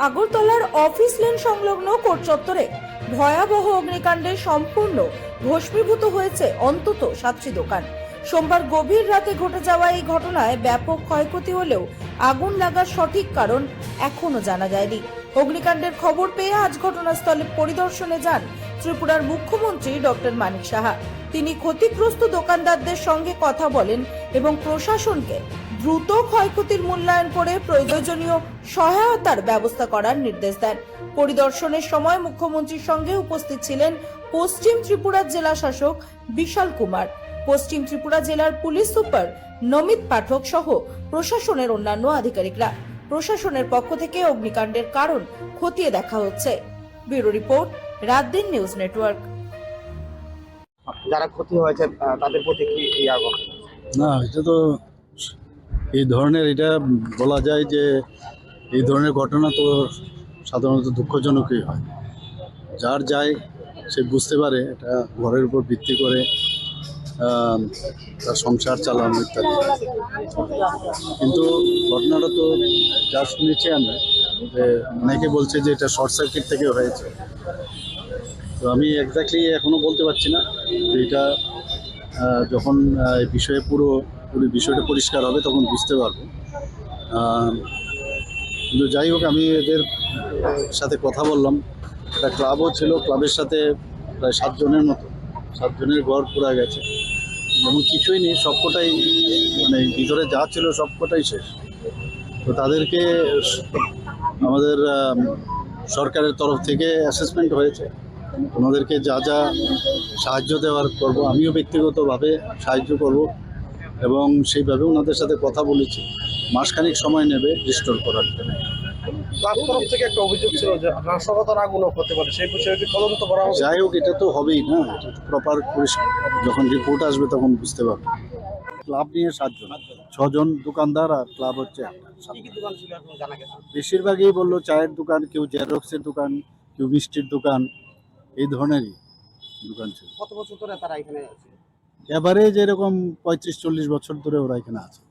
আগরতলার office lane সংলগ্ন court চত্বরে ভয়াবহ অগ্নিকাণ্ডে সম্পূর্ণ ভস্মীভূত হয়েছে অন্তত 7টি দোকান। সোমবার গভীর রাতে ঘটে যাওয়া এই ঘটনায় ব্যাপক ক্ষয়ক্ষতি হলেও আগুন লাগার সঠিক কারণ এখনো জানা যায়নি। অগ্নিকাণ্ডের খবর পেয়ে আজ ঘটনাস্থলে পরিদর্শনে যান ত্রিপুরার মুখ্যমন্ত্রী ডক্টর মানিক সাহা। তিনি ক্ষতিগ্রস্ত দোকানদারদের সঙ্গে কথা বলেন এবং প্রশাসনকে দ্রুত ক্ষয়ক্ষতির মূল্যায়ন করে প্রয়োজনীয় সহায়তার ব্যবস্থা করার নির্দেশ দেন। পরিদর্শনের সময় মুখ্যমন্ত্রীর সঙ্গে উপস্থিত ছিলেন পশ্চিম ত্রিপুরা জেলা শাসক বিশাল কুমার, পশ্চিম ত্রিপুরা জেলার পুলিশ সুপার নমিত পাঠক সহ প্রশাসনের অন্যান্য আধিকারিকরা। প্রশাসনের পক্ষ থেকে অগ্নিকাণ্ডের কারণ খতিয়ে দেখা হচ্ছে। Bureau report, রাতদিন news network. যারা ক্ষতি হয়েছে তাদের প্রতি কি না, এটা তো এই ধরনের, এটা বলা যায় যে এই ধরনের ঘটনা তো সাধারণত দুঃখজনকই হয়। যার যায় সে বুঝতে পারে এটা ঘরের উপর ভিত্তি করে তার সংসার চালানো ইত্যাদি, কিন্তু ঘটনাটা তো যা শুনেছি আমরা যে অনেকে বলছে যে এটা শর্ট সার্কিট থেকে হয়েছে। তো আমি এক্স্যাক্টলি এখনও বলতে পারছি না যে এটা যখন এই বিষয়ে পুরো বিষয়টা পরিষ্কার হবে তখন বুঝতে পারবো। কিন্তু যাই হোক, আমি এদের সাথে কথা বললাম, একটা ক্লাবও ছিল, ক্লাবের সাথে প্রায় 7 জনের মতো, 7 জনের ঘর পুরা গেছে এবং কিছুই নেই, সবকটাই মানে ভিতরে যা ছিল সবকটাই শেষ। তো তাদেরকে আমাদের সরকারের তরফ থেকে অ্যাসেসমেন্ট হয়েছে, ওনাদেরকে যা যা সাহায্য দেওয়ার করব, আমিও ব্যক্তিগতভাবে সাহায্য করব এবং সেইভাবে ওনাদের সাথে কথা বলেছি। মাসখানিক সময় নেবে রিস্টোর করার জন্য। তার তরফ থেকে একটা অভিযোগ ছিল যে নাশকতার আগুনও হতে পারে, সেই বিষয়ে কি তদন্ত করা হবে? যাই হোক, এটা তো হবেই না, এটা প্রপার পরিষ্কার যখন রিপোর্ট আসবে তখন বুঝতে পারবে। ক্লাব নিয়ে 7 জন, 6 জন দোকানদার আর ক্লাব হচ্ছে একটা। কি দোকান ছিল এখন জানা গেছে? বেশিরভাগই বললো চায়ের দোকান, কেউ জেরক্সের দোকান, কেউ মিষ্টির দোকান, এই ধরনেরই দোকান ছিল। কত বছর ধরে তারা এখানে আছে? এভারেজ এরকম 35-40 বছর ধরে ওরা এখানে আছে।